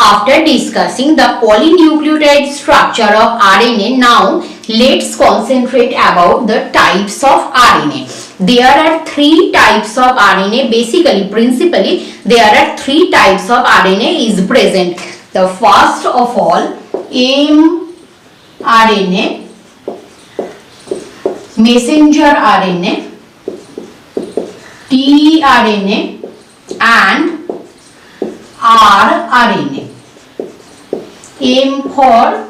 After discussing the polynucleotide structure of RNA, now let's concentrate about the types of RNA. There are three types of RNA. Principally, there are three types of RNA is present. The first of all, mRNA, messenger RNA, tRNA and rRNA. M for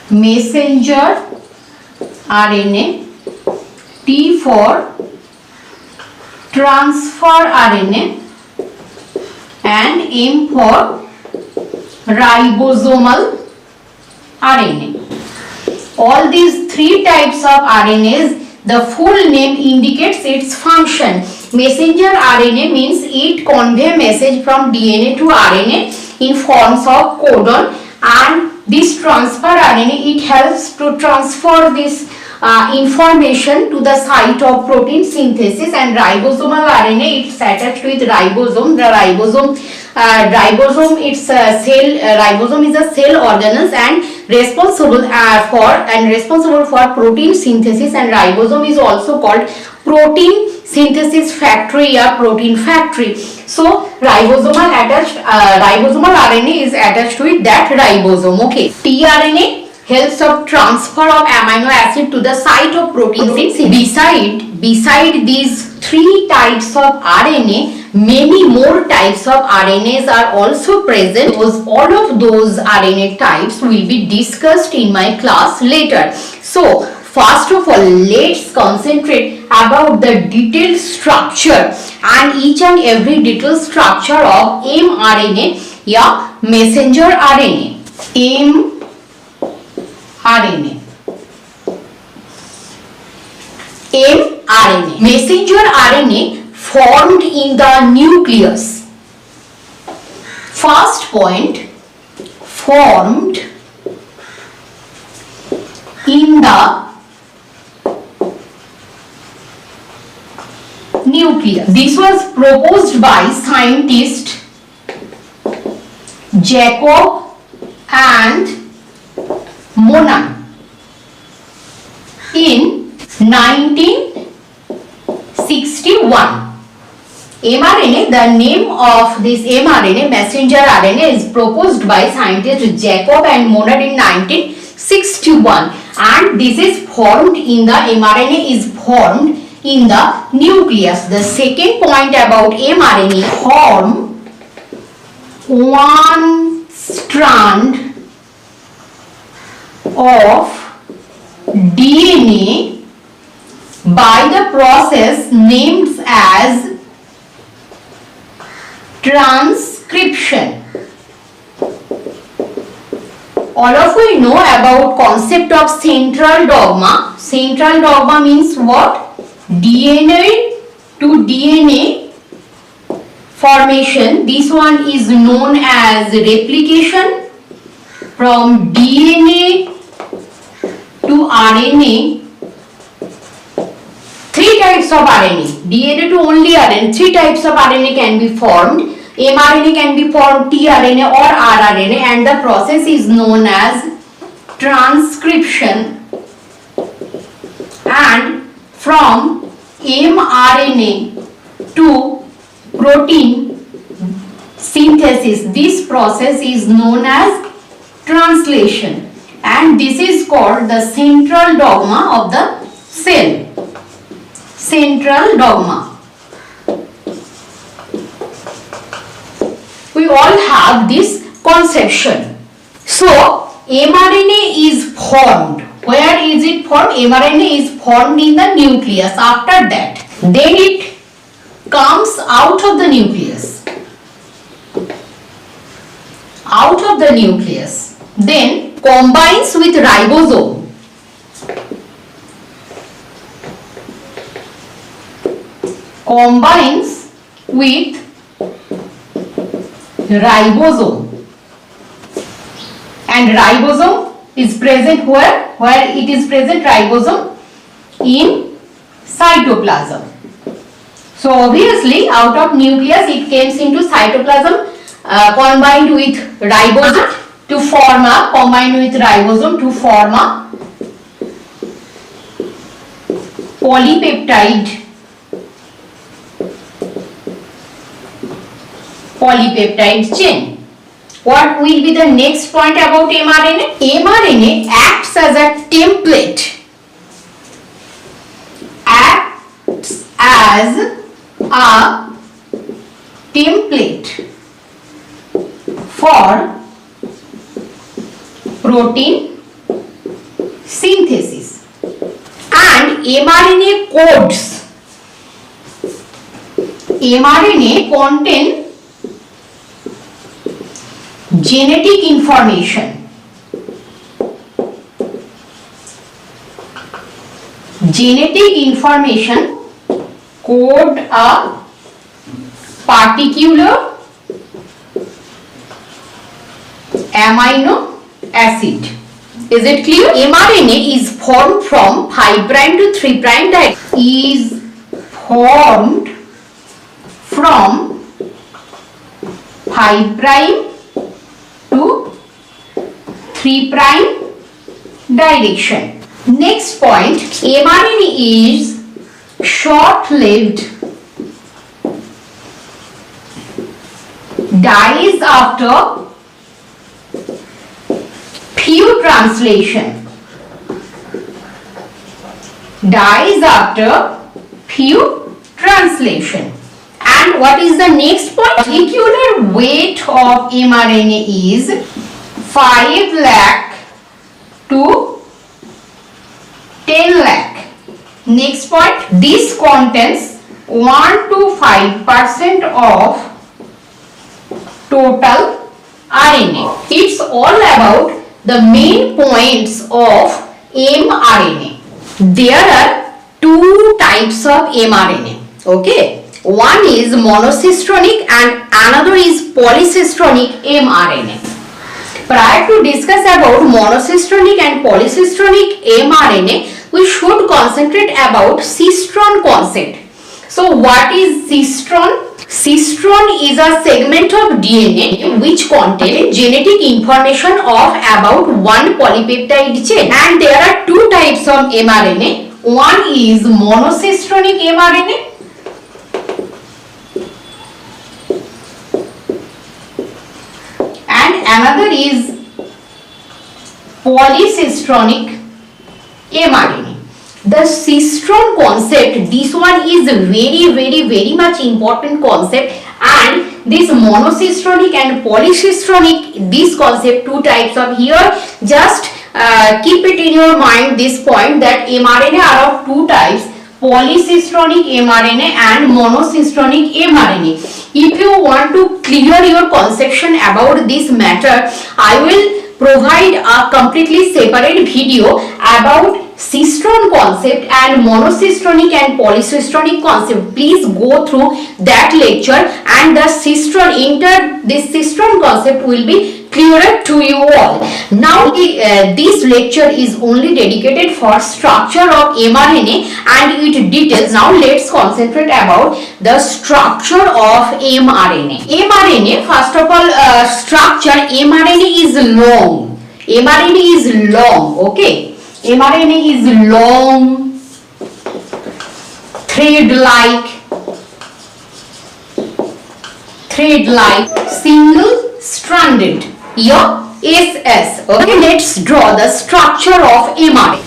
messenger RNA, T for transfer RNA and M for ribosomal RNA. All these three types of RNAs, the full name indicates its function. Messenger RNA means it conveys message from DNA to RNA in forms of codon, and this transfer RNA, it helps to transfer this information to the site of protein synthesis. And ribosomal RNA, it's attached with ribosome. The ribosome is a cell organelle and responsible for protein synthesis, and ribosome is also called protein synthesis factory or protein factory. So ribosomal RNA is attached with that ribosome. Okay. tRNA helps of transfer of amino acid to the site of protein synthesis. Beside these three types of RNA, many more types of RNAs are also present. All of those RNA types will be discussed in my class later. So first of all, let's concentrate about the detailed structure and each and every detailed structure of mRNA, messenger RNA. mRNA. Messenger RNA formed in the nucleus. First point, formed in the nucleus. This was proposed by scientists Jacob and Monan in 1961. mRNA, the name of this mRNA, messenger RNA, is proposed by scientists Jacob and Monan in 1961, and this is formed in the mRNA is formed in the nucleus. The second point about mRNA, form one strand of DNA by the process named as transcription. All of you know about concept of central dogma. Central dogma means what? DNA to DNA formation. This one is known as replication. From DNA to RNA, three types of RNA, DNA to only RNA, three types of RNA can be formed. mRNA can be formed, tRNA or rRNA, and the process is known as transcription. And from mRNA to protein synthesis, this process is known as translation, and this is called the central dogma of the cell. Central dogma. We all have this conception. So mRNA is formed. Where is it formed? mRNA is formed in the nucleus. After that, then it comes out of the nucleus. Then combines with ribosome. And ribosome is present where? Where it is present, ribosome? In cytoplasm. So obviously out of nucleus it comes into cytoplasm, combined with ribosome to form a polypeptide chain. What will be the next point about mRNA? mRNA acts as a template. For protein synthesis, and mRNA contain genetic information. Code a particular amino acid. Is it clear? mRNA is formed from 5' to 3' direction. Next point, mRNA is short-lived, dies after few translation. And what is the next point? Molecular weight of mRNA is 5 lakh to 10 lakh. Next point, this contains 1 to 5% of total RNA. It's all about the main points of mRNA. There are two types of mRNA. Okay. One is monocistronic and another is polycistronic mRNA. Prior to discuss about monocistronic and polycistronic mRNA, we should concentrate about cistron concept. So what is cistron? Cistron is a segment of DNA which contains genetic information of about one polypeptide chain. And there are two types of mRNA. One is monocistronic mRNA and another is polycistronic mRNA. The cistron concept, this one is very much important concept, and this monocistronic and polycistronic, this concept, two types of here, just keep it in your mind this point that mRNA are of two types, polycistronic mRNA and monocistronic mRNA. If you want to clear your conception about this matter, I will provide a completely separate video about cistron concept and monocistronic and polycistronic concept. Please go through that lecture, and the this cistron concept will be clearer to you all. Now this lecture is only dedicated for structure of mRNA and its details. Now let's concentrate about the structure of mRNA. mRNA, first of all, structure, mRNA is long. Okay. mRNA is long, thread-like, single-stranded. Your SS. Okay, let's draw the structure of mRNA.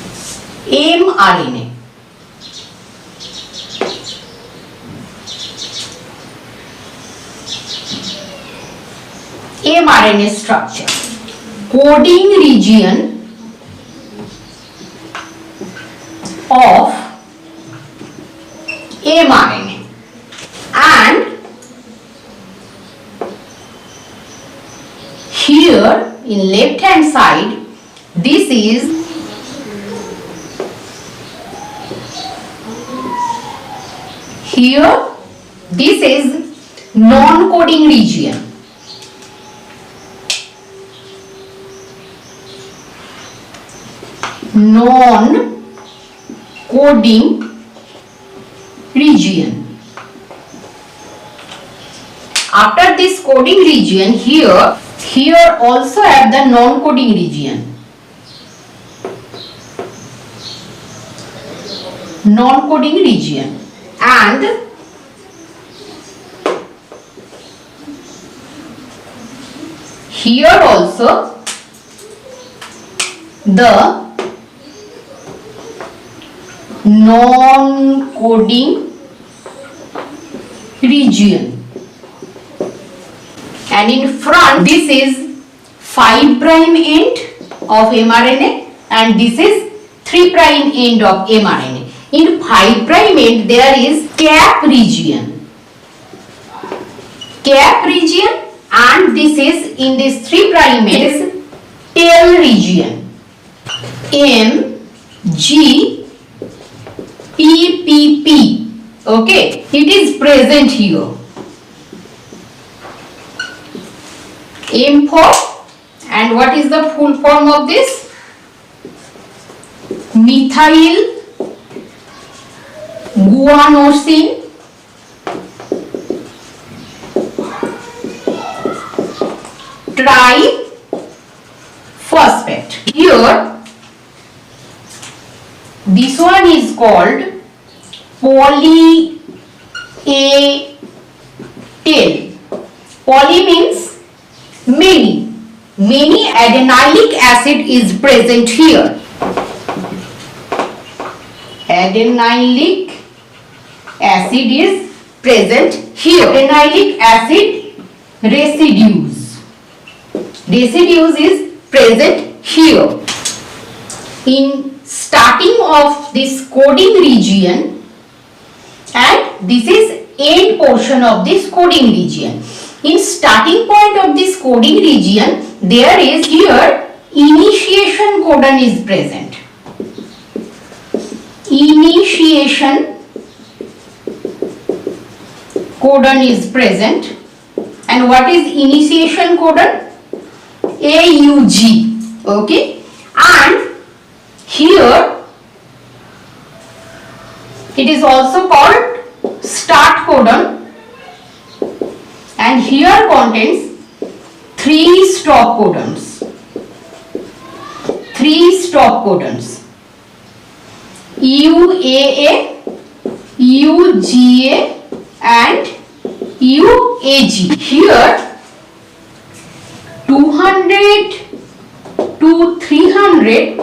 mRNA structure. Coding region of mRNA, and here in left hand side, this is non-coding region. After this coding region, here also have the non-coding region. Non-coding region, and here also the non-coding region, and in front this is 5' end of mRNA and this is 3' end of mRNA. In 5' end there is cap region, and this is in this 3' end is tail region, MGPPP. Okay, it is present here. M for, and what is the full form of this? Methyl guanosine triphosphate. Here this one is called poly A tail. Poly means many. Many adenylate acid is present here. Adenylate acid is present here. Adenylate acid residues is present here. In starting of this coding region, and this is end portion of this coding region. In starting point of this coding region, there is here initiation codon is present. Initiation codon is present. And what is initiation codon? AUG. Okay, and here it is also called start codon, and here contains 3 stop codons. 3 stop codons: UAA, UGA and UAG. Here 200 to 300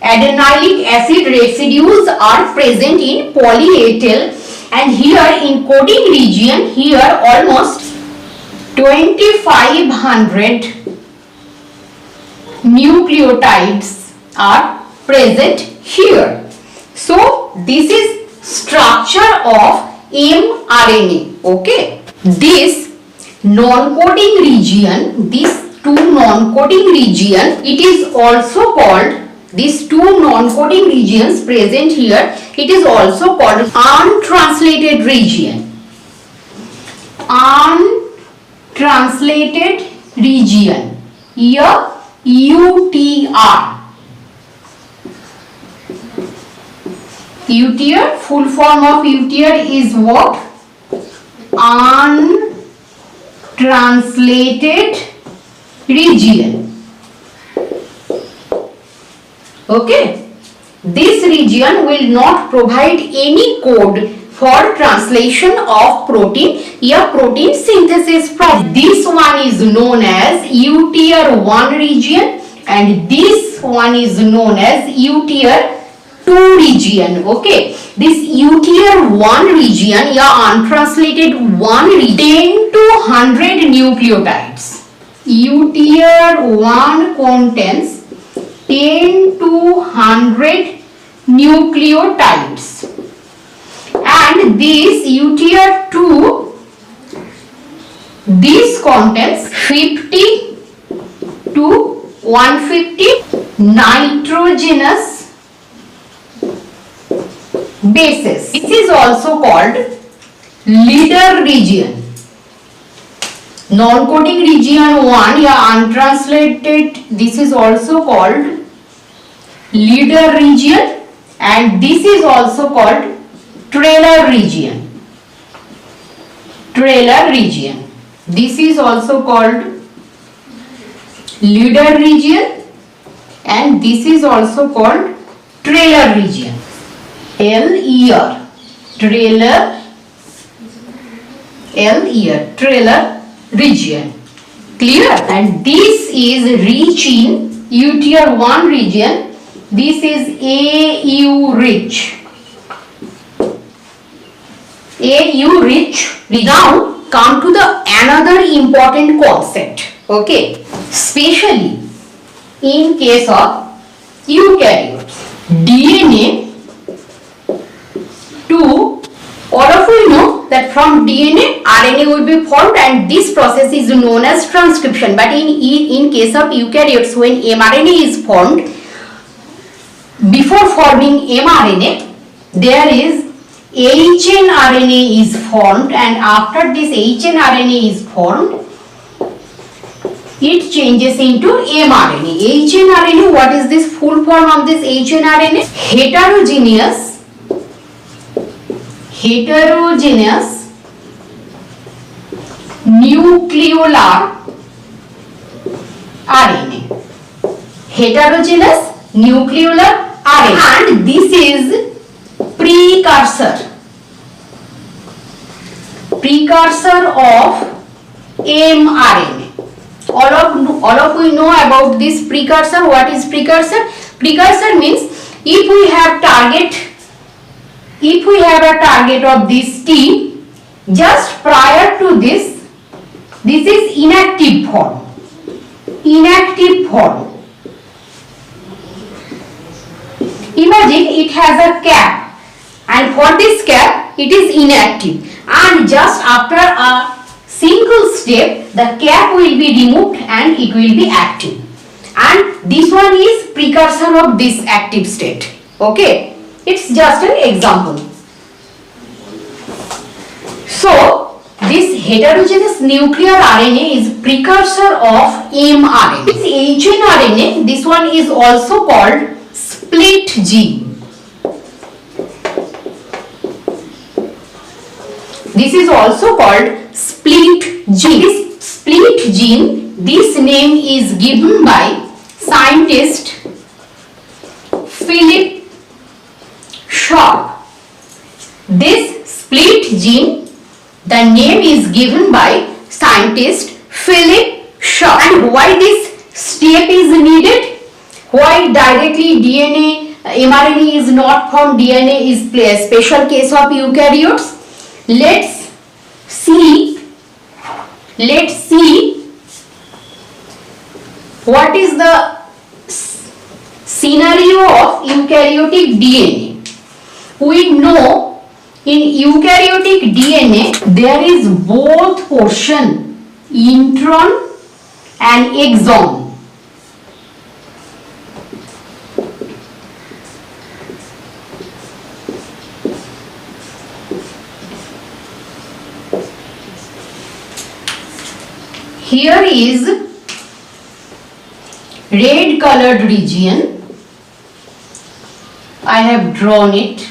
adenylate acid residues are present in poly A tail, and here in coding region, here almost 2500 nucleotides are present here. So this is structure of mRNA. Okay, this non-coding region, these 2 non-coding region, it is also called, these 2 non-coding regions present here, it is also called untranslated region. Untranslated region, here UTR. UTR, full form of UTR is what? Untranslated region. Okay, this region will not provide any code for translation of protein or protein synthesis process. This one is known as UTR1 region, and this one is known as UTR2 region. Okay, this UTR1 region, untranslated 1 region, 10 to 100 nucleotides. UTR1 contains 10 to 100 nucleotides, and this UTR2, this contains 50 to 150 nitrogenous bases. This is also called leader region. Non-coding region 1, untranslated, this is also called leader region, and this is also called trailer region. Trailer region. This is also called leader region, and this is also called trailer region. L-E-R, trailer, L-E-R, trailer region. Clear? And this is rich in UTR1 region. This is AU rich. AU rich. Now come to the another important concept. Okay, especially in case of eukaryotes, DNA to, all of you know that from DNA RNA will be formed, and this process is known as transcription. But in case of eukaryotes, when mRNA is formed, before forming mRNA there is hnRNA is formed, and after this hnRNA is formed, it changes into mRNA. hnRNA, what is this full form of this hnRNA? Heterogeneous nucleolar RNA. Heterogeneous nucleolar RNA. And this is precursor of mRNA. All of we know about this precursor. What is precursor? Precursor means if we have a target of this T, just prior to this is inactive form. Imagine it has a cap, and for this cap it is inactive, and just after a single step the cap will be removed and it will be active, and this one is precursor of this active state. Okay, it's just an example. So this heterogeneous nuclear RNA is precursor of mRNA. This hnRNA, this one is also called split gene. This is also called split gene. This split gene, this name is given by scientist Philip Sharp. This split gene, the name is given by scientist Philip Sharp. And why this step is needed? Why directly mRNA is not formed? DNA is a special case of eukaryotes. Let's see what is the scenario of eukaryotic DNA. We know in eukaryotic DNA there is both portion, intron and exon. Here is red colored region. I have drawn it.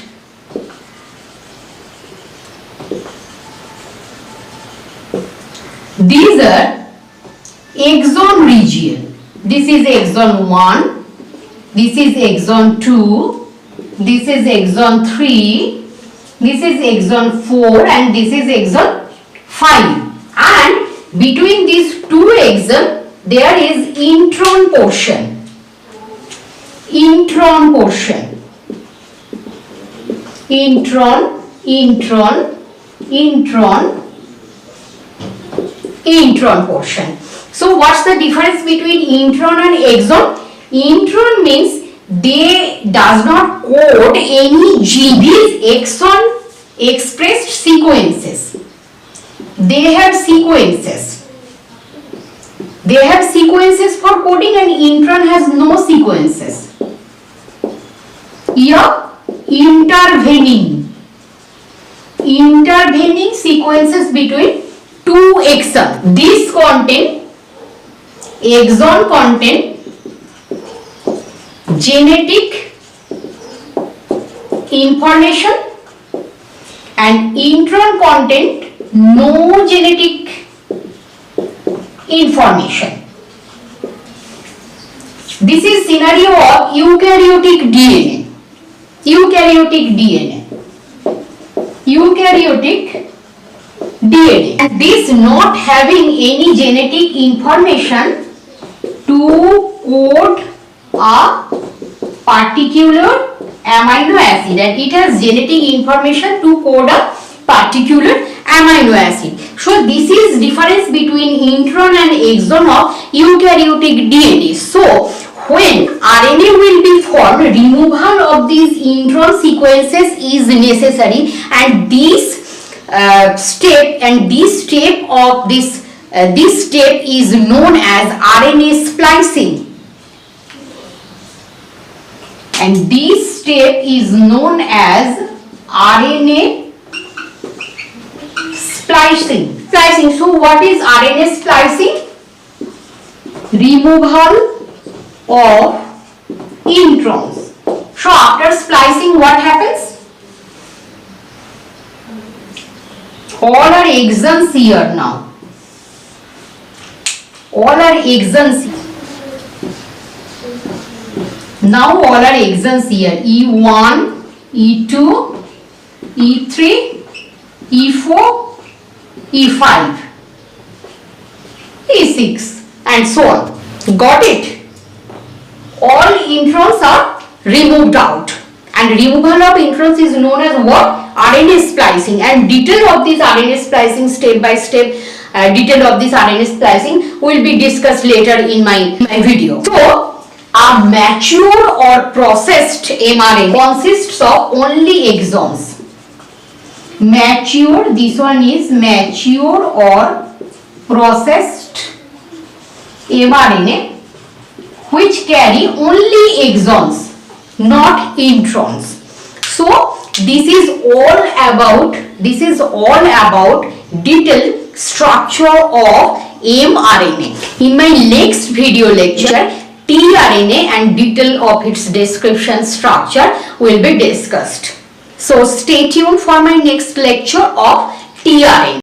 These are exon region. This is exon 1, this is exon 2, this is exon 3, this is exon 4, and this is exon 5. And between these two exons there is intron portion. Intron portion. So what's the difference between intron and exon? Intron means they does not code any gene. These exon expressed sequences. They have sequences for coding, and intron has no sequences. Here intervening sequences between two exons. This exon contain genetic information, and intron content no genetic information. This is scenario of eukaryotic DNA. And this not having any genetic information to code a particular amino acid, and it has genetic information to code a particular amino acid. So this is difference between intron and exon of eukaryotic DNA. So when RNA will be formed, removal of these intron sequences is necessary, and this step is known as RNA splicing. And this step is known as RNA splicing. So what is RNA splicing? Removal of introns. So after splicing, what happens? All are exons here now. Now all are exons here. E1, E2, E3, E4, E5, E6 and so on. Got it? All introns are removed out, and removal of introns is known as what? RNA splicing. And detail of this RNA splicing, step by step detail of this RNA splicing will be discussed later in my video. So a mature or processed mRNA consists of only exons. Mature, this one is mature or processed mRNA which carry only exons, not introns. So this is all about detailed structure of mRNA. In my next video lecture, tRNA and detail of its description structure will be discussed. So stay tuned for my next lecture of tRNA.